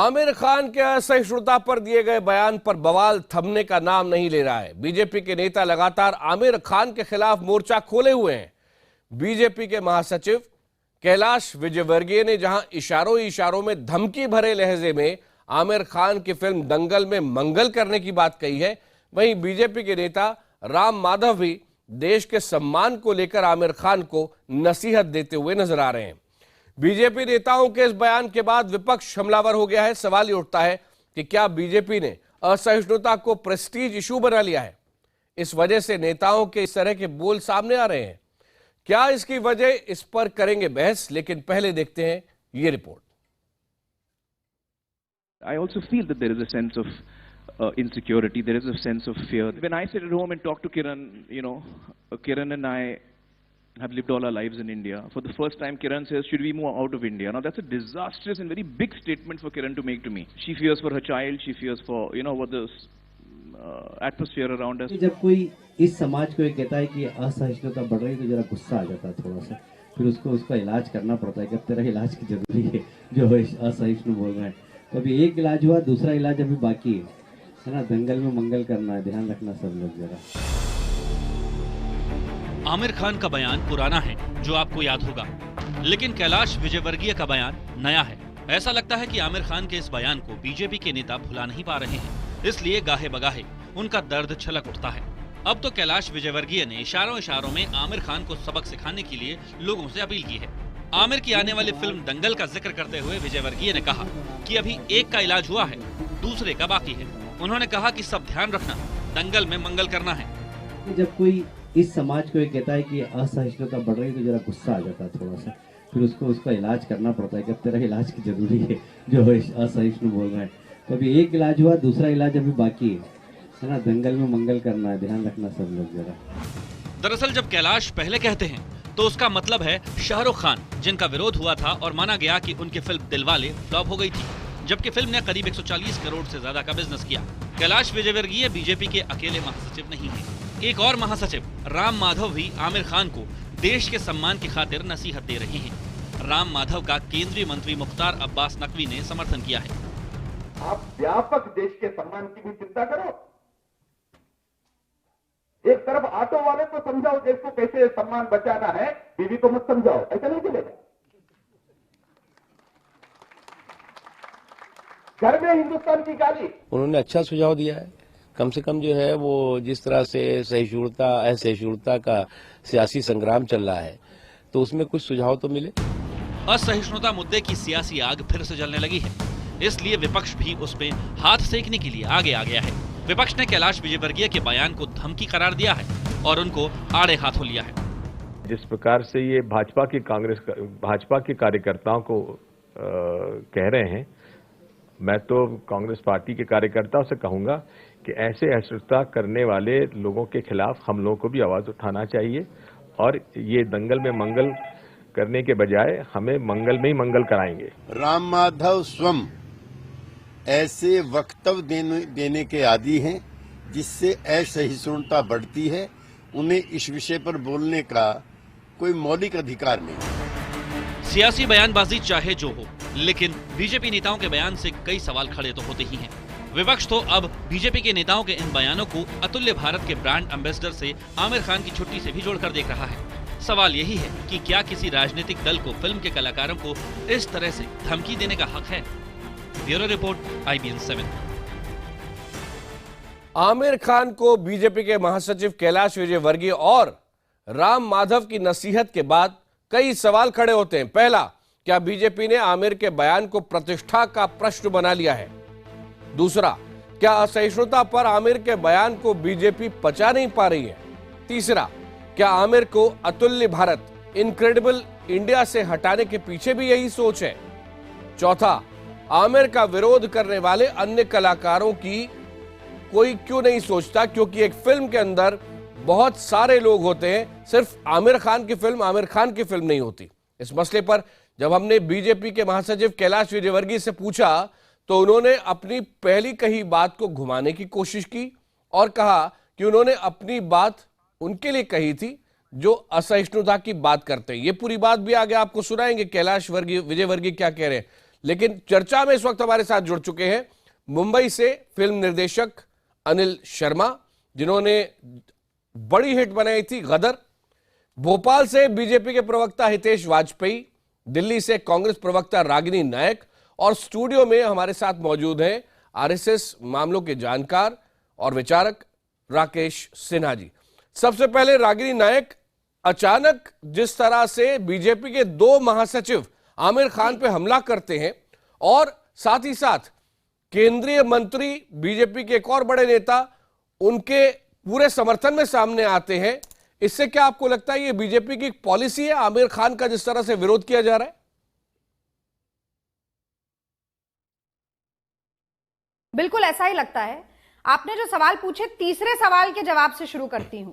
आमिर खान के असहिष्णुता पर दिए गए बयान पर बवाल थमने का नाम नहीं ले रहा है। बीजेपी के नेता लगातार आमिर खान के खिलाफ मोर्चा खोले हुए हैं। बीजेपी के महासचिव कैलाश विजयवर्गीय ने जहां इशारों इशारों में धमकी भरे लहजे में आमिर खान की फिल्म दंगल में मंगल करने की बात कही है, वहीं बीजेपी के नेता राम माधव भी देश के सम्मान को लेकर आमिर खान को नसीहत देते हुए नजर आ रहे हैं। बीजेपी नेताओं के इस बयान के बाद विपक्ष हमलावर हो गया है। सवाल ये उठता है कि क्या बीजेपी ने असहिष्णुता को प्रेस्टीज इशू बना लिया है? इस वजह से नेताओं के इस तरह के बोल सामने आ रहे हैं। क्या इसकी वजह, इस पर करेंगे बहस, लेकिन पहले देखते हैं ये report. I also feel that there is a sense of insecurity, there is a sense of fear. When I sit at home and talk to Kiran, Kiran and I have lived all our lives in India. For the first time, Kiran says, should we move out of India? Now, that's a disastrous and very big statement for Kiran to make to me. She fears for her child, she fears for, what the atmosphere around us. जब कोई इस समाज को ये कहता है कि असहिष्णुता बढ़ रही है तो जरा गुस्सा आ जाता है थोड़ा सा, फिर उसका इलाज करना पड़ता है कि अब तेरा इलाज की जरूरी है जो असहिष्णु बोल रहे हैं। तो अभी एक इलाज हुआ, दूसरा इलाज अभी बाकी है ना। दंगल में मंगल करना है, ध्यान रखना सब लोग जरा। आमिर खान का बयान पुराना है जो आपको याद होगा, लेकिन कैलाश विजयवर्गीय का बयान नया है। ऐसा लगता है कि आमिर खान के इस बयान को बीजेपी के नेता भुला नहीं पा रहे हैं, इसलिए गाहे बगाहे उनका दर्द छलक उठता है। अब तो कैलाश विजयवर्गीय ने इशारों इशारों में आमिर खान को सबक सिखाने के लिए लोगों से अपील की है। आमिर की आने वाली फिल्म दंगल का जिक्र करते हुए विजयवर्गीय ने कहा कि अभी एक का इलाज हुआ है, दूसरे का बाकी है। उन्होंने कहा कि सब ध्यान रखना, दंगल में मंगल करना है। जब कोई इस समाज को ये कहता है कि असहिष्णुता बढ़ रही है तो जरा गुस्सा आ जाता है थोड़ा सा, फिर उसका इलाज करना पड़ता है कि अब तेरा इलाज की जरूरी है जो असहिष्णु बोल रहे हैं। तो अभी एक इलाज हुआ, दूसरा इलाज अभी बाकी है ना। दंगल में मंगल करना है, ध्यान रखना सब लोग जरा। दरअसल जब कैलाश पहले कहते हैं तो उसका मतलब है शाहरुख खान, जिनका विरोध हुआ था और माना गया कि उनकी फिल्म दिलवाले फ्लॉप हो गई थी, जबकि फिल्म ने करीब 140 करोड़ से ज्यादा का बिजनेस किया। कैलाश विजयवर्गीय बीजेपी के अकेले महासचिव नहीं हैं। एक और महासचिव राम माधव भी आमिर खान को देश के सम्मान की खातिर नसीहत दे रहे हैं। राम माधव का केंद्रीय मंत्री मुख्तार अब्बास नकवी ने समर्थन किया है। आप व्यापक देश के सम्मान की भी चिंता करो। एक तरफ ऑटो वाले को समझाओ देश को कैसे सम्मान बचाना है, बीवी को मत समझाओ, ऐसा नहीं चलेगा। घर में हिंदुस्तान की गाली। उन्होंने अच्छा सुझाव दिया है। कम से कम जो है वो जिस तरह से सहिष्णुता असहिष्णुता का सियासी संग्राम चल रहा है, तो उसमें कुछ सुझाव तो मिले। असहिष्णुता मुद्दे की सियासी आग फिर से जलने लगी है, इसलिए विपक्ष भी उस पे हाथ सेकने के लिए आगे आ गया है। विपक्ष ने कैलाश विजयवर्गीय के बयान को धमकी करार दिया है और उनको आड़े हाथों लिया है। जिस प्रकार से ये भाजपा के कार्यकर्ताओं को कह रहे हैं, मैं तो कांग्रेस पार्टी के कार्यकर्ताओं से कहूंगा कि ऐसे असहिष्णुता करने वाले लोगों के खिलाफ हम लोगों को भी आवाज उठाना चाहिए और ये दंगल में मंगल करने के बजाय हमें मंगल में ही मंगल कराएंगे। राम माधव स्वयं ऐसे वक्तव्य देने के आदी हैं जिससे असहिष्णुता बढ़ती है। उन्हें इस विषय पर बोलने का कोई मौलिक अधिकार नहीं। सियासी बयानबाजी चाहे जो हो, लेकिन बीजेपी नेताओं के बयान से कई सवाल खड़े तो होते ही हैं। विपक्ष तो अब बीजेपी के नेताओं के इन बयानों को अतुल्य भारत के ब्रांड एम्बेसडर से आमिर खान की छुट्टी से भी जोड़कर देख रहा है। सवाल यही है कि क्या किसी राजनीतिक दल को फिल्म के कलाकारों को इस तरह से धमकी देने का हक है? Bureau report, IBN 7। Aamir Khan को बीजेपी के महासचिव कैलाश विजयवर्गीय और राम माधव की नसीहत के बाद कई सवाल खड़े होते हैं। पहला, क्या बीजेपी ने आमिर के बयान को प्रतिष्ठा का प्रश्न बना लिया है? दूसरा, क्या असहिष्णुता पर आमिर के बयान को बीजेपी पचा नहीं पा रही है? तीसरा, क्या आमिर को अतुल्य भारत, इनक्रेडिबल इंडिया से हटाने के पीछे भी यही सोच है? चौथा, आमिर का विरोध करने वाले अन्य कलाकारों की कोई क्यों नहीं सोचता, क्योंकि एक फिल्म के अंदर बहुत सारे लोग होते हैं, सिर्फ आमिर खान की फिल्म आमिर खान की फिल्म नहीं होती। इस मसले पर जब हमने बीजेपी के महासचिव कैलाश विजयवर्गीय से पूछा तो उन्होंने अपनी पहली कही बात को घुमाने की कोशिश की और कहा कि उन्होंने अपनी बात उनके लिए कही थी जो असहिष्णुता की बात करते हैं। ये पूरी बात भी आगे आपको सुनाएंगे कैलाश विजयवर्गीय क्या कह रहे हैं, लेकिन चर्चा में इस वक्त हमारे साथ जुड़ चुके हैं मुंबई से फिल्म निर्देशक अनिल शर्मा, जिन्होंने बड़ी हिट बनाई थी गदर, भोपाल से बीजेपी के प्रवक्ता हितेश वाजपेयी, दिल्ली से कांग्रेस प्रवक्ता रागिनी नायक, और स्टूडियो में हमारे साथ मौजूद हैं आरएसएस मामलों के जानकार और विचारक राकेश सिन्हा जी। सबसे पहले रागिनी नायक, अचानक जिस तरह से बीजेपी के 2 महासचिव आमिर खान पे हमला करते हैं और साथ ही साथ केंद्रीय मंत्री बीजेपी के एक और बड़े नेता उनके पूरे समर्थन में सामने आते हैं, इससे क्या आपको लगता है ये बीजेपी की पॉलिसी है आमिर खान का जिस तरह से विरोध किया जा रहा है? बिल्कुल ऐसा ही लगता है। आपने जो सवाल पूछे, तीसरे सवाल के जवाब से शुरू करती हूं।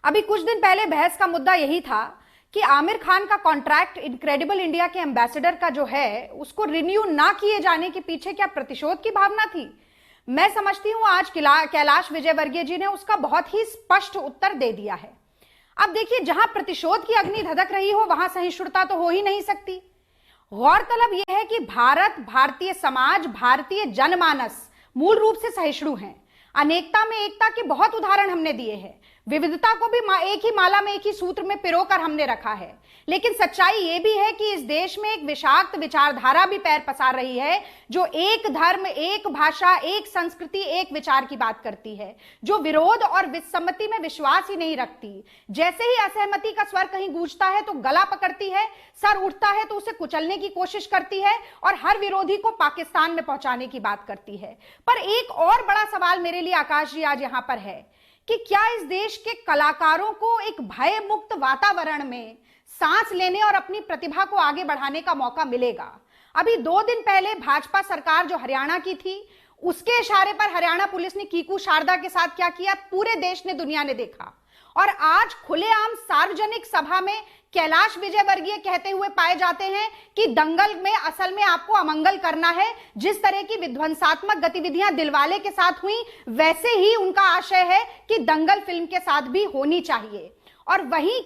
अभी कुछ दिन पहले बहस का मुद्दा यही था कि आमिर खान का कॉन्ट्रैक्ट इनक्रेडिबल इंडिया के एम्बेसडर का जो है उसको रिन्यू ना किए जाने के पीछे क्या प्रतिशोध की भावना थी? मैं समझती हूं आज कैलाश विजयवर्गीय जी ने उसका बहुत ही स्पष्ट उत्तर दे दिया है। अब देखिए, जहां प्रतिशोध की अग्नि धधक रही हो वहां सहिष्णुता तो हो ही नहीं सकती। गौरतलब यह है कि भारत, भारतीय समाज, भारतीय जनमानस मूल रूप से सहिष्णु हैं। अनेकता में एकता के बहुत उदाहरण हमने दिए हैं। विविधता को भी एक ही माला में, एक ही सूत्र में पिरोकर हमने रखा है। लेकिन सच्चाई यह भी है कि इस देश में एक विषाक्त विचारधारा भी पैर पसार रही है, जो एक धर्म, एक भाषा, एक संस्कृति, एक विचार की बात करती है, जो विरोध और विसम्मति में विश्वास ही नहीं रखती। जैसे ही असहमति का स्वर कहीं गूंजता है तो गला पकड़ती है, सर उठता है तो उसे कुचलने की कोशिश करती है और हर विरोधी को पाकिस्तान में पहुंचाने की बात करती है। पर एक और बड़ा सवाल मेरे लिए आकाश जी आज यहां पर है कि क्या इस देश के कलाकारों को एक भय मुक्त वातावरण में सांस लेने और अपनी प्रतिभा को आगे बढ़ाने का मौका मिलेगा? अभी 2 दिन पहले भाजपा सरकार जो हरियाणा की थी, उसके इशारे पर हरियाणा पुलिस ने कीकू शारदा के साथ क्या किया, पूरे देश ने, दुनिया ने देखा। और आज खुलेआम सार्वजनिक सभा में कैलाश विजयवर्गीय कहते हुए पाए जाते हैं कि दंगल में असल में आपको अमंगल करना है। जिस तरह की विध्वंसात्मक गतिविधियां दिलवाले के साथ हुई, वैसे ही उनका आशय है कि दंगल फिल्म के साथ भी होनी चाहिए। और वहीं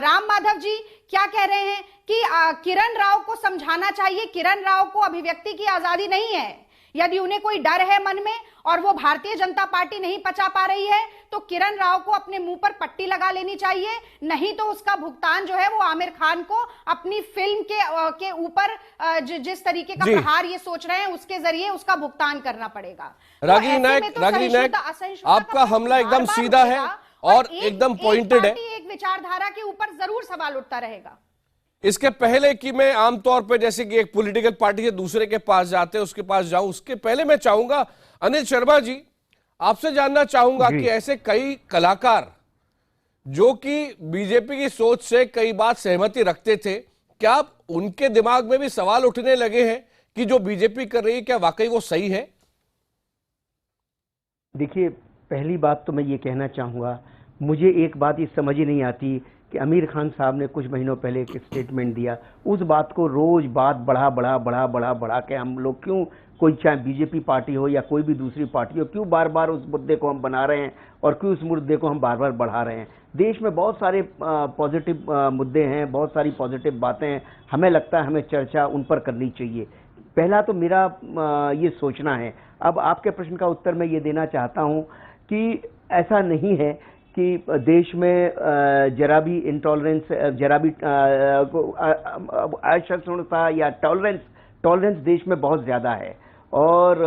राम माधव जी क्या कह रहे हैं कि किरण राव को समझाना चाहिए, किरण राव को अभिव्यक्ति की आजादी नहीं है। यदि उन्हें कोई डर है मन में और वो भारतीय जनता पार्टी नहीं पचा पा रही है तो किरण राव को अपने मुंह पर पट्टी लगा लेनी चाहिए, नहीं तो उसका भुगतान जो है वो आमिर खान को अपनी फिल्म के ऊपर जिस तरीके का प्रहार ये सोच रहे हैं उसके जरिए उसका भुगतान करना पड़ेगा। रागिनी नायक, आपका हमला एकदम सीधा है और एकदम पॉइंटेड है। एक विचारधारा के ऊपर जरूर सवाल उठता रहेगा। इसके पहले कि मैं आमतौर पर जैसे कि एक पॉलिटिकल पार्टी से दूसरे के पास जाते हैं उसके पास जाऊं, उसके पहले मैं चाहूंगा अनिल शर्मा जी आपसे जानना चाहूंगा कि ऐसे कई कलाकार जो कि बीजेपी की सोच से कई बार सहमति रखते थे, क्या उनके दिमाग में भी सवाल उठने लगे हैं कि जो बीजेपी कर रही है क्या वाकई वो सही है? देखिए, पहली बात तो मैं ये कहना चाहूँगा, मुझे एक बात ये समझ ही नहीं आती कि आमिर खान साहब ने कुछ महीनों पहले एक स्टेटमेंट दिया, उस बात को रोज बात बढ़ा के हम लोग क्यों, कोई चाहे बीजेपी पार्टी हो या कोई भी दूसरी पार्टी हो, क्यों बार बार उस मुद्दे को हम बना रहे हैं और क्यों उस मुद्दे को हम बार बार बढ़ा रहे हैं? देश में बहुत सारे पॉजिटिव मुद्दे हैं, बहुत सारी पॉजिटिव बातें हैं, हमें लगता है हमें चर्चा उन पर करनी चाहिए। पहला तो मेरा ये सोचना है। अब आपके प्रश्न का उत्तर मैं ये देना चाहता हूँ कि ऐसा नहीं है कि देश में जरा भी इंटॉलरेंस, जरा भी असहिष्णुता या टॉलरेंस देश में बहुत ज़्यादा है और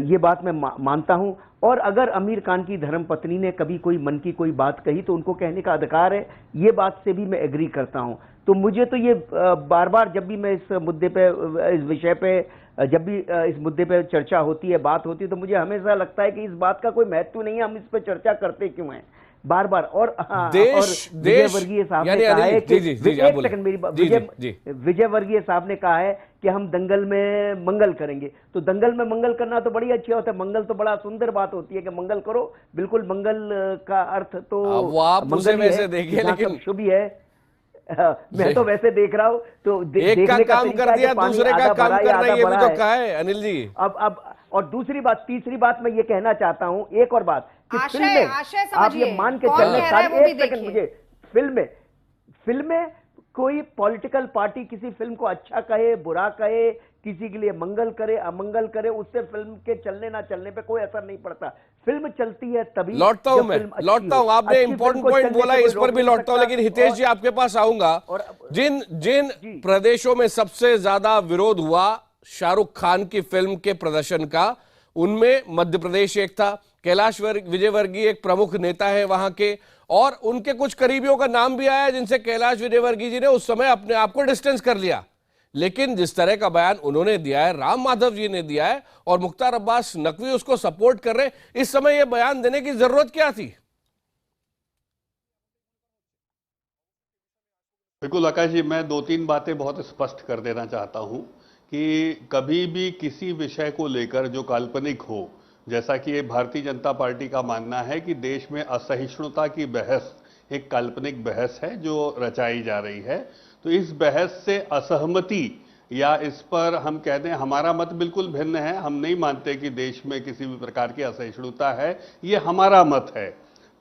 ये बात मैं मानता हूँ। और अगर आमिर खान की धर्मपत्नी ने कभी कोई मन की कोई बात कही तो उनको कहने का अधिकार है, ये बात से भी मैं एग्री करता हूँ। तो मुझे तो ये बार बार जब भी मैं इस मुद्दे पे, इस विषय पे, जब भी इस मुद्दे पे चर्चा होती है, बात होती है, तो मुझे हमेशा लगता है कि इस बात का कोई महत्व नहीं है, हम इस पे चर्चा करते क्यों हैं बार बार। और विजयवर्गीय साहब ने कहा है कि एक सेकंड मेरी बात, विजयवर्गीय साहब ने कहा है कि हम दंगल में मंगल करेंगे। तो दंगल में मंगल करना तो बड़ी अच्छी होता है, मंगल तो बड़ा सुंदर बात होती है कि मंगल करो, बिल्कुल मंगल का अर्थ तो मंगल ही है, लेकिन शुभ ही है। मैं तो वैसे देख रहा हूँ तो एक का काम कर दिया, दूसरे का काम करना, ये भी तो कहा है अनिल जी। अब और दूसरी बात, तीसरी बात मैं ये कहना चाहता हूँ, एक और बात कि फिल्म में आप ये मान के चलना, एक सेकंड मुझे, फिल्म में कोई पॉलिटिकल पार्टी किसी फिल्म को अच्छा कहे, बुरा कहे, किसी के लिए मंगल करे, अमंगल करे, उससे फिल्म के चलने ना चलने पे कोई असर नहीं पड़ता। फिल्म चलती है तभी लौटता हूं मैं, लौटता हूं। आपने इंपॉर्टेंट पॉइंट बोला, इस पर भी लौटता हूं, लेकिन हितेश जी आपके पास आऊंगा। जिन प्रदेशों में सबसे ज्यादा विरोध हुआ शाहरुख खान की फिल्म के प्रदर्शन का, उनमें मध्य प्रदेश एक था। कैलाश विजयवर्गीय एक प्रमुख नेता है वहां के, और उनके कुछ करीबियों का नाम भी आया जिनसे कैलाश विजयवर्गीय जी ने उस समय अपने आप को डिस्टेंस कर लिया। लेकिन जिस तरह का बयान उन्होंने दिया है, राम माधव जी ने दिया है, और मुख्तार अब्बास नकवी उसको सपोर्ट कर रहे हैं, इस समय यह बयान देने की जरूरत क्या थी? बिल्कुल आकाश जी, मैं 2-3 बातें बहुत स्पष्ट कर देना चाहता हूं कि कभी भी किसी विषय को लेकर जो काल्पनिक हो, जैसा कि ये भारतीय जनता पार्टी का मानना है कि देश में असहिष्णुता की बहस एक काल्पनिक बहस है जो रचाई जा रही है, तो इस बहस से असहमति या इस पर हम कहते हैं हमारा मत बिल्कुल भिन्न है, हम नहीं मानते कि देश में किसी भी प्रकार की असहिष्णुता है, ये हमारा मत है।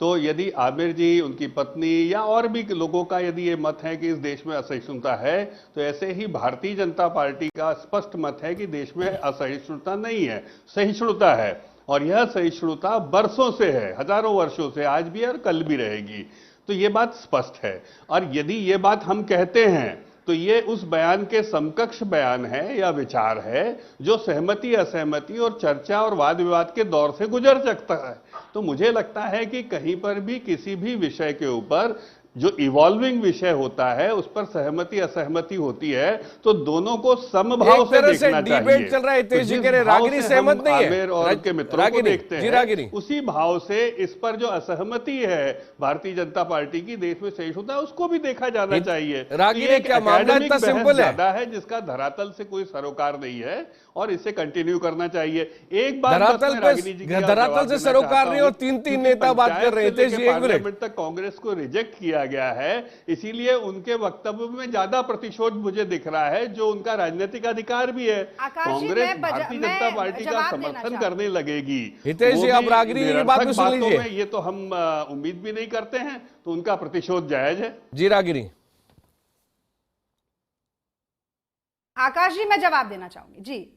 तो यदि आमिर जी, उनकी पत्नी या और भी लोगों का यदि ये मत है कि इस देश में असहिष्णुता है, तो ऐसे ही भारतीय जनता पार्टी का स्पष्ट मत है कि देश में असहिष्णुता नहीं है, सहिष्णुता है। और यह सहिष्णुता बरसों से है, हजारों वर्षों से, आज भी और कल भी रहेगी। तो ये बात स्पष्ट है। और यदि ये बात हम कहते हैं तो ये उस बयान के समकक्ष बयान है या विचार है जो सहमति, असहमति और चर्चा और वाद विवाद के दौर से गुजर सकता है। तो मुझे लगता है कि कहीं पर भी किसी भी विषय के ऊपर जो इवॉल्विंग विषय होता है उस पर सहमति असहमति होती है, तो दोनों को समभाव से देखना चाहिए। डिबेट चल रहा है, हितेश जी कह रहे रागिनी सहमत नहीं है, आमिर और उनके मित्रों को देखते हैं, उसी भाव से इस पर जो असहमति है भारतीय जनता पार्टी की देश में सहिष्णुता, उसको भी देखा जाना चाहिए। रागिनी, क्या मामला इतना सिंपल है जिसका धरातल से कोई सरोकार नहीं है और इसे कंटिन्यू करना चाहिए। एक बात धरातल से सरोकार नहीं, और 3 नेता बात कर रहे हैं। पार्लियामेंट तक कांग्रेस को रिजेक्ट किया गया है, इसीलिए उनके वक्तव्य में ज्यादा प्रतिशोध मुझे दिख रहा है, जो उनका राजनीतिक अधिकार भी है। कांग्रेस भारतीय जनता पार्टी का समर्थन करने लगेगी। हितेश जी, आप रागिनी की बात भी सुन लीजिए। ये तो हम उम्मीद भी नहीं करते हैं, तो उनका प्रतिशोध जायज है। जी रागिनी। आकाश जी, मैं जवाब देना चाहूंगी। जी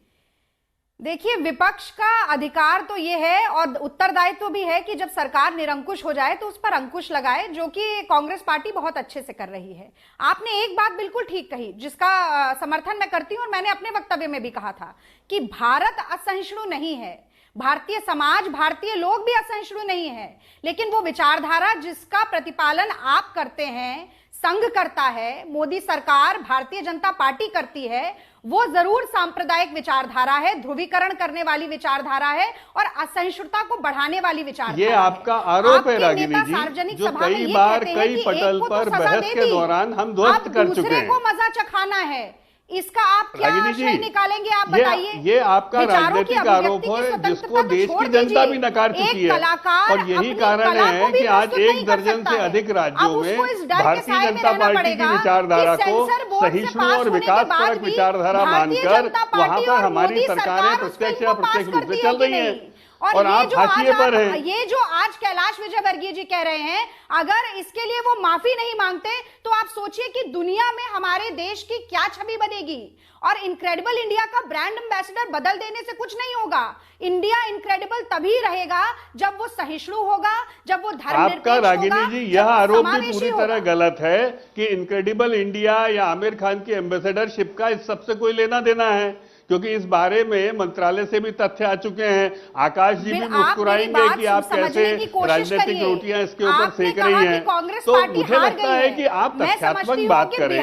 देखिए, विपक्ष का अधिकार तो ये है और उत्तरदायित्व भी है कि जब सरकार निरंकुश हो जाए तो उस पर अंकुश लगाए, जो कि कांग्रेस पार्टी बहुत अच्छे से कर रही है। आपने एक बात बिल्कुल ठीक कही जिसका समर्थन मैं करती हूं, और मैंने अपने वक्तव्य में भी कहा था कि भारत असहिष्णु नहीं है, भारतीय समाज, भारतीय लोग भी असहिष्णु नहीं है, लेकिन वो विचारधारा जिसका प्रतिपालन आप करते हैं, संघ करता है, मोदी सरकार, भारतीय जनता पार्टी करती है, वो जरूर सांप्रदायिक विचारधारा है, ध्रुवीकरण करने वाली विचारधारा है और असहिष्णुता को बढ़ाने वाली विचारधारा। ये आपका आरोप है रागिनी जी, जो कई बार कई पटल पर बहस के दौरान हम ध्वस्त कर चुके हैं। दूसरे को मजा चखाना है, इसका आप क्या आशय निकालेंगे? आप बताइए। ये आपका राजनीतिक आरोप है जिसको देश की जनता भी नकार चुकी है, और यही कारण है कि आज 1 दर्जन से अधिक राज्यों में भारतीय जनता पार्टी की विचारधारा को सहिष्णु और विकासपरक विचारधारा मानकर वहां पर हमारी सरकारें प्रत्यक्ष या अप्रत्यक्ष रूप से चल रही हैं, और आप हाशिए पर हैं। ये जो आज कैलाश विजयवर्गीय जी कह रहे हैं, अगर इसके लिए वो माफी नहीं मांगते तो आप सोचिए कि दुनिया में हमारे देश की क्या छवि बनेगी। और इनक्रेडिबल इंडिया का ब्रांड एम्बेसडर बदल देने से कुछ नहीं होगा। इंडिया इनक्रेडिबल तभी रहेगा जब वो सहिष्णु होगा, जब वो धर्मनिरपेक्ष होगा। आपका रागिनी जी यह आरोप भी पूरी तरह गलत है कि इनक्रेडिबल इंडिया या आमिर खान की एम्बेसडरशिप का इस सबसे कोई लेना देना है, क्योंकि इस बारे में मंत्रालय से भी तथ्य आ चुके हैं। आकाश जी भी मुस्कुराएंगे कि आप कैसे राजनीतिक रोटियां इसके ऊपर सेक रही हैं। तो मुझे लगता है कि आप तथ्यात्मक बात करें,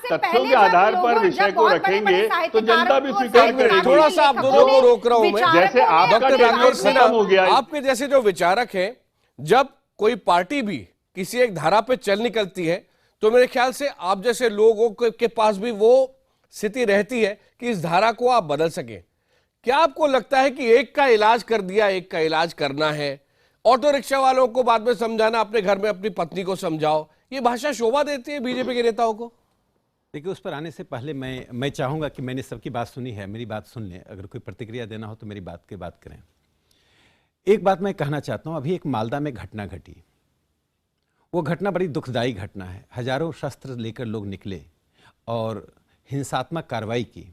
तथ्यों के आधार पर विषय को रखेंगे तो जनता भी स्वीकार करेगी। थोड़ा सा आप दोनों को रोक रहा हूं मैं, जैसे आपका हो गया, आपके जैसे जो विचारक हैं, जब कोई पार्टी भी किसी एक धारा पे चल निकलती है तो मेरे ख्याल से आप जैसे लोगों के पास भी वो स्थिति रहती है कि इस धारा को आप बदल सकें। क्या आपको लगता है कि एक का इलाज कर दिया, एक का इलाज करना है, ऑटो रिक्शा वालों को बाद में समझाना, अपने घर में अपनी पत्नी को समझाओ, ये भाषा शोभा देती है बीजेपी के नेताओं को? देखिए, उस पर आने से पहले मैं चाहूंगा कि मैंने सबकी बात सुनी है, मेरी बात सुन लें। अगर कोई प्रतिक्रिया देना हो तो मेरी बात की बात करें। एक बात मैं कहना चाहता हूं, अभी एक मालदा में घटना घटी, वो घटना बड़ी दुखदाई घटना है। हजारों शस्त्र लेकर लोग निकले और हिंसात्मक कार्रवाई की।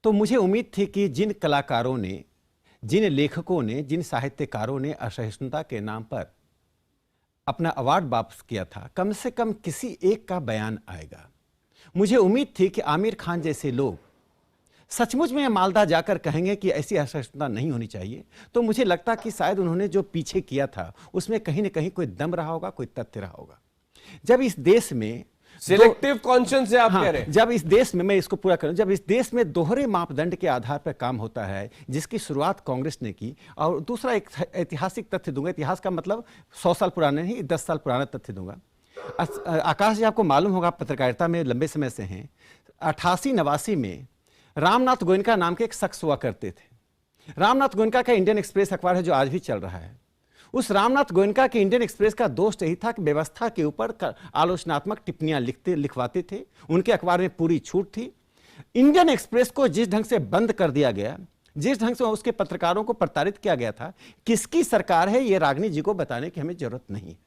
तो मुझे उम्मीद थी कि जिन कलाकारों ने, जिन लेखकों ने, जिन साहित्यकारों ने असहिष्णुता के नाम पर अपना अवार्ड वापस किया था, कम से कम किसी एक का बयान आएगा। मुझे उम्मीद थी कि आमिर खान जैसे लोग सचमुच में मालदा जाकर कहेंगे कि ऐसी असहिष्णुता नहीं होनी चाहिए। तो मुझे लगता कि शायद उन्होंने जो पीछे किया था उसमें कहीं न कहीं कोई दम रहा होगा, कोई तथ्य रहा होगा। जब इस देश में सिलेक्टिव कॉन्शियंस से आप कह रहे हैं, जब इस देश में, मैं इसको पूरा करूं, जब इस देश में दोहरे मापदंड के आधार पर काम होता है, जिसकी शुरुआत कांग्रेस ने की, और दूसरा एक ऐतिहासिक तथ्य दूंगा, इतिहास का मतलब 100 साल पुराना नहीं, 10 साल पुराना तथ्य दूंगा। आकाश जी, आपको मालूम होगा, पत्रकारिता में लंबे समय से हैं, 88-89 में रामनाथ गोयनका नाम के एक शख्स हुआ करते थे। रामनाथ गोयनका का इंडियन एक्सप्रेस अखबार है जो आज भी चल रहा है। उस रामनाथ गोयनका के इंडियन एक्सप्रेस का दोष यही था कि व्यवस्था के ऊपर आलोचनात्मक टिप्पणियां लिखवाते थे। उनके अखबार में पूरी छूट थी। इंडियन एक्सप्रेस को जिस ढंग से बंद कर दिया गया, जिस ढंग से उसके पत्रकारों को प्रताड़ित किया गया था, किसकी सरकार है ये रागिनी जी को बताने की हमें जरूरत नहीं है।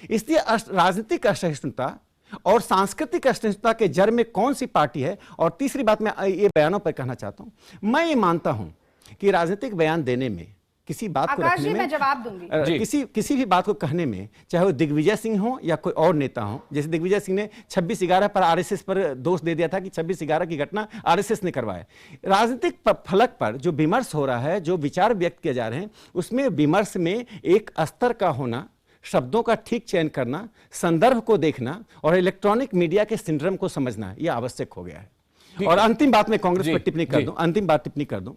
इसलिए राजनीतिक असहिष्णुता और सांस्कृतिक असहिष्णुता के जड़ में कौन सी पार्टी है। और तीसरी बात मैं ये बयानों पर कहना चाहता हूं, मैं ये मानता हूं कि राजनीतिक बयान देने में, किसी बात को रखने में, मैं जवाब दूंगी, किसी भी बात को कहने में, चाहे वो दिग्विजय सिंह हो या कोई और नेता हो, जैसे दिग्विजय सिंह ने 26/11 पर आरएसएस पर दोष दे दिया था कि 26/11 की घटना आरएसएस ने करवाया। राजनीतिक फलक पर जो विमर्श हो रहा है, जो विचार व्यक्त किए जा रहे हैं, उसमें विमर्श में एक स्तर का होना, शब्दों का ठीक चयन करना, संदर्भ को देखना और इलेक्ट्रॉनिक मीडिया के सिंड्रोम को समझना, यह आवश्यक हो गया है। और अंतिम बात मैं कांग्रेस पर टिप्पणी कर दूं, अंतिम बात टिप्पणी कर दूं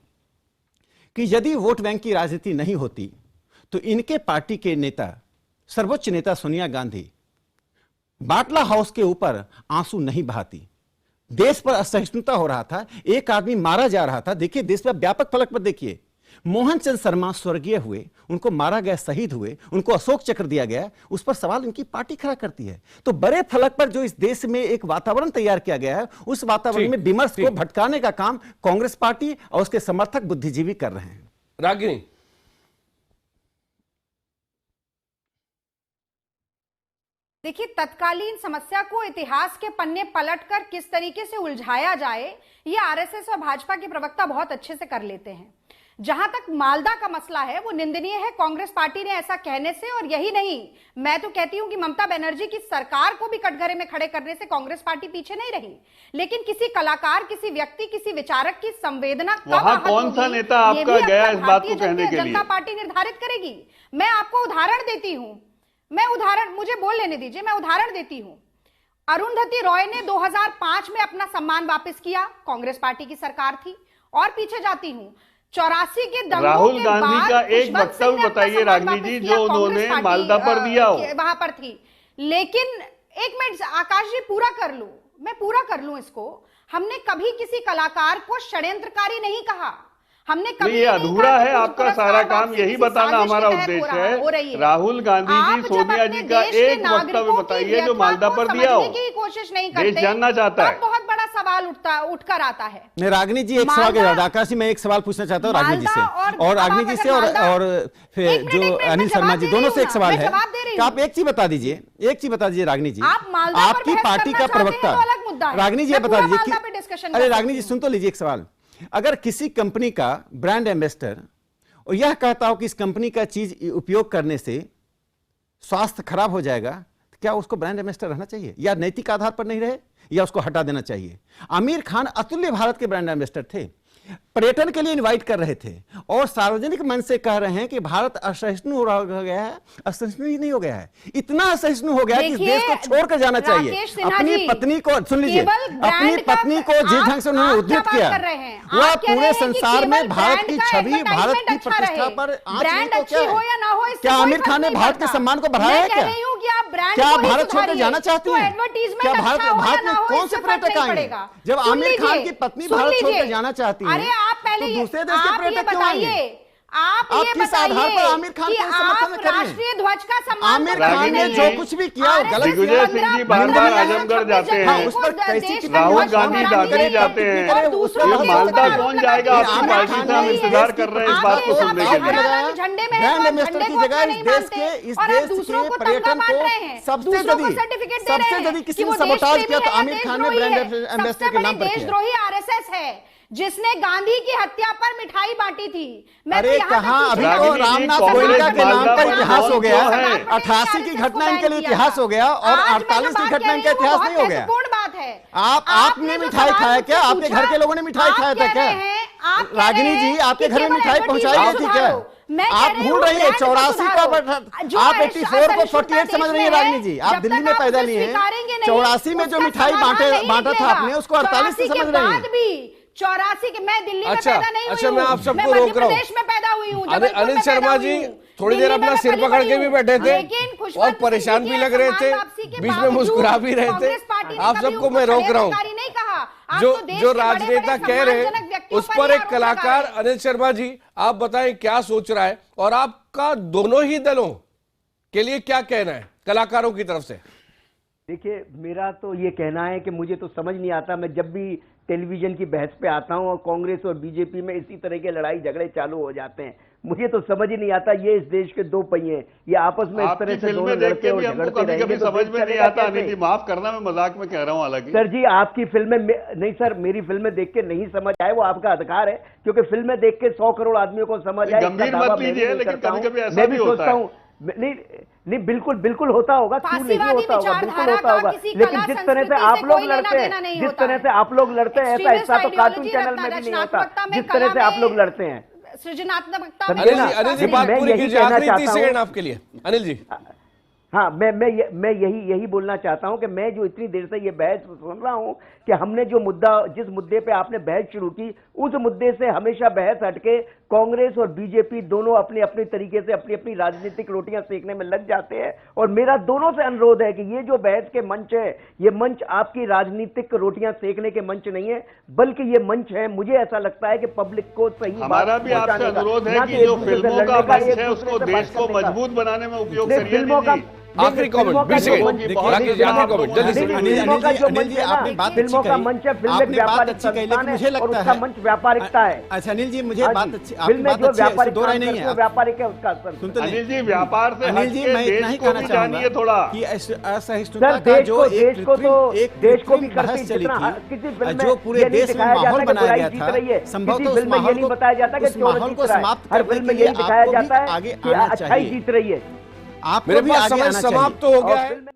कि यदि वोट बैंक की राजनीति नहीं होती तो इनके पार्टी के नेता, सर्वोच्च नेता सोनिया गांधी बाटला हाउस के ऊपर आंसू नहीं बहाती। देश पर असहिष्णुता हो रहा था, एक आदमी मारा जा रहा था। देखिए, देश पर व्यापक फलक पर देखिए, मोहन चंद शर्मा स्वर्गीय हुए, उनको मारा गया, शहीद हुए, उनको अशोक चक्र दिया गया, उस पर सवाल उनकी पार्टी खड़ा करती है। तो बड़े फलक पर जो इस देश में एक वातावरण तैयार किया गया है, उस वातावरण में विमर्श को भटकाने का काम कांग्रेस पार्टी और उसके समर्थक बुद्धिजीवी कर रहे हैं। रागिनी, देखिए, तत्कालीन समस्या को इतिहास के पन्ने पलटकर किस तरीके से उलझाया जाए, ये आरएसएस और भाजपा के प्रवक्ता बहुत अच्छे से कर लेते हैं। जहां तक मालदा का मसला है, वो निंदनीय है कांग्रेस पार्टी ने ऐसा कहने से। और यही नहीं, मैं तो कहती हूं कि ममता बनर्जी की सरकार को भी कटघरे में खड़े करने से कांग्रेस पार्टी पीछे नहीं रही। लेकिन किसी कलाकार, किसी व्यक्ति, किसी विचारक की संवेदना वहां कौन सा नेता आपका गया इस बात को कहने के लिए? जनता पार्टी निर्धारित करेगी। मैं आपको उदाहरण देती हूं, मुझे बोल लेने दीजिए, मैं उदाहरण देती हूं। अरुंधति रॉय ने 2005 में अपना सम्मान वापस किया, कांग्रेस पार्टी की सरकार थी। और पीछे जाती हूं, 84 के दंगों राहुल के गांधी बाद का एक वक्तव्य बताइए रागिनी जी, जो उन्होंने मालदा पर दिया हो, वहां पर थी। लेकिन एक मिनट आकाश जी, पूरा कर लूं इसको। हमने कभी किसी कलाकार को षड्यंत्रकारी नहीं कहा। हमने कभी ये अधूरा है आपका सारा काम, यही बताना हमारा उद्देश्य है। राहुल गांधी जी, सोनिया जी का एक वक्तव्य बताइए जो मालदा पर दिया हो। की कोशिश नहीं करते, देश जानना चाहता है। बहुत बड़ा सवाल उठकर आता है। रागिनी जी, एक सवाल, आकाश जी, मैं एक सवाल पूछना चाहता हूँ रागिनी जी से, और रागिनी जी से, और फिर जो अनिल शर्मा जी, दोनों से एक सवाल है कि आप एक चीज बता दीजिए, रागिनी जी, आपकी पार्टी का प्रवक्ता, रागिनी जी बता दीजिए। अरे रागिनी जी, सुन तो लीजिए एक सवाल। अगर किसी कंपनी का ब्रांड एम्बेसडर और यह कहता हो कि इस कंपनी का चीज उपयोग करने से स्वास्थ्य खराब हो जाएगा, तो क्या उसको ब्रांड एम्बेसडर रहना चाहिए, या नैतिक आधार पर नहीं रहे, या उसको हटा देना चाहिए? आमिर खान अतुल्य भारत के ब्रांड एम्बेसडर थे, पर्यटन के लिए इनवाइट कर रहे थे, और सार्वजनिक मंच से कह रहे हैं कि भारत असहिष्णु हो गया है। असहिष्णु ही नहीं हो गया है, इतना असहिष्णु हो गया कि इस देश को छोड़कर जाना चाहिए। अपनी पत्नी को, सुन लीजिए, अपनी पत्नी को जिस ढंग से उन्होंने उद्धृत किया, वह पूरे संसार में भारत की छवि, भारत की प्रतिष्ठा पर आंच नहीं तो क्या है? क्या आमिर खान ने भारत के सम्मान को बढ़ाया है? क्या भारत छोड़कर जाना चाहती है? क्या भारत में कौन से पर्यटक आएंगे? जब आमिर खान की पत्नी भारत छोड़कर जाना चाहती है, अरे आप पहले तो दूसरे देश के पर्यटक क्यों आएंगे? आप ये किस आधार बताइए पर आमिर खान कि के समर्थन में आप कर रहे हैं? राष्ट्रीय ध्वज का सम्मान आमिर करते खान ने नहीं जो हैं। कुछ भी किया वो गलत दिग्विजय सिंह जी बार-बार आजमगढ़ जाते हैं। हाँ, उस पर कैसी टिप्पणी राहुल करना गांधी है? दादरी जाते हैं। और दूसरों ये के मालदा ऊपर कौन जाएगा आपकी आमिर पार्टी खान से? हम ने इंतजार कर रहे हैं इस बात को सुनने के लिए। झंडे में ब्रांड झंडे एम्बेसडर की को जगह अच्छा इस नहीं देश मानते के इस और आप देश दूसरों के को पर्यटन तमगा बांट को रहे हैं, सबसे दूसरों को यदि सर्टिफिकेट दे रहे हैं किसी कि ने वो सबोटाज देशप्रेमी किया तो है या आमिर खान ने देशद्रोही ब्रांड है। एम्बेसडर सबसे के नाम बड़ी पर किया। देशद्रोही आरएसएस है जिसने गांधी की हत्या पर मिठाई बांटी थी। मैं अरे तो यहाँ तक कहाँ अभी पूछना तो रागिनी जी, रामनाथ कांग्रेस गोयनका के नाम मालदा का पर इतिहास हो गया, जो है, 88 की घटना इनके लिए इतिहास हो गया और 48 की घटना इनका इतिहास नहीं हो गया। बात है आपने मिठाई खाया क्या? आपके घर के लोगों ने मिठाई खाया था क्या? रागिनी जी, आपके घर में मिठाई पहुंचाई गई थी क्या? आप भूल रही है 84 का आप 84 को 48 समझ रही है रागिनी जी। आप दिल्ली में पैदा नहीं है। 84 में जो मिठाई बांटा था आपने उसको 48 से समझ रही है। 84 के मैं दिल्ली में अच्छा, पैदा नहीं हुई अच्छा, हूं। मैं आप सबको मैं रोक रहा हूं। मध्य प्रदेश में पैदा हुई हूं। अनिल शर्मा जी थोड़ी देर अपना सिर पकड़ के भी बैठे थे और परेशान भी लग रहे थे, बीच में मुस्कुरा भी रहे थे। आप सबको मैं रोक रहा हूं। जो राजनेता कह रहे हैं उस पर एक कलाकार अनिल शर्मा जी आप बताएं क्या सोच रहा है और आपका दोनों ही दलों के लिए क्या कहना है कलाकारों की तरफ से? देखिए, मेरा तो ये कहना है कि मुझे तो समझ नहीं आता। मैं जब भी टेलीविजन की बहस पे आता हूं और कांग्रेस और बीजेपी में इसी तरह के लड़ाई झगड़े चालू हो जाते हैं, मुझे तो समझ ही नहीं आता। ये इस देश के दो पहिए हैं, ये आपस में इस तरह से दोनों लड़ते और झगड़ते रहेंगे तो समझ में नहीं आता। अनिल जी माफ करना, मैं मजाक में कह रहा हूं। हालांकि सर जी, आपकी फिल्में नहीं सर, मेरी फिल्में देख के नहीं समझ आए वो आपका अधिकार है, क्योंकि फिल्में देख के 100 करोड़ आदमियों को समझ आए। गंभीर मत लीजिए, लेकिन कभी-कभी ऐसा भी होता है। नहीं, बिल्कुल होता होगा, क्यों नहीं होता होगा, बिल्कुल होता होगा। लेकिन जिस तरह से आप लोग लड़ते हैं, जिस तरह से आप लोग लड़ते हैं, ऐसा तो कार्टून चैनल में भी नहीं होता जिस तरह से आप लोग लड़ते हैं। सृजनात्मकता अनिल जी बात पूरी कीजिए, आखिरी 30 सेकंड आपके लिए। अनिल जी हाँ, मैं यही बोलना चाहता हूं कि मैं जो इतनी देर से ये बहस सुन रहा हूं कि हमने जिस मुद्दे पे आपने बहस शुरू की, उस मुद्दे से हमेशा बहस हटके कांग्रेस और बीजेपी दोनों अपने अपने तरीके से अपनी अपनी राजनीतिक रोटियां सेकने में लग जाते हैं। और मेरा दोनों से अनुरोध है कि ये जो बहस के मंच है, ये मंच आपकी राजनीतिक रोटियां सेकने के मंच नहीं है, बल्कि ये मंच है, मुझे ऐसा लगता है कि पब्लिक को सही हमारा भी आपसे अनुरोध है कि जो फिल्मों का मंच है उसको देश को मजबूत बनाने में उपयोग करिए। आखिरी कमेंट, 20 सेकंड आखिरी कमेंट जल्दी से। अनिल जी आपने बात फिल्मों का मंच है, फिल्में व्यापारिक संस्थान है, मुझे लगता और उसका मंच व्यापारिकता है। अच्छा अनिल जी, मुझे बात अच्छी, फिल्में जो व्यापारिक दो राय नहीं है, व्यापारिक है उसका असर। अनिल जी व्यापार से अनिल जी मैं इतना ही कहना चाहूंगा थोड़ा कि असहिष्णुता का जो एक देश को भी बहस चली थी, किसी जो पूरे देश में माहौल बनाया गया था, संभवतः उस माहौल को बताया जाता है कि माहौल को समाप्त हर करने फिल्म के में लिए यही दिखाया आपको भी जाता है आगे कि आना अच्छाई चाहिए। जीत रही है। आपको भी आगे आना चाहिए। समाप्त हो गया है।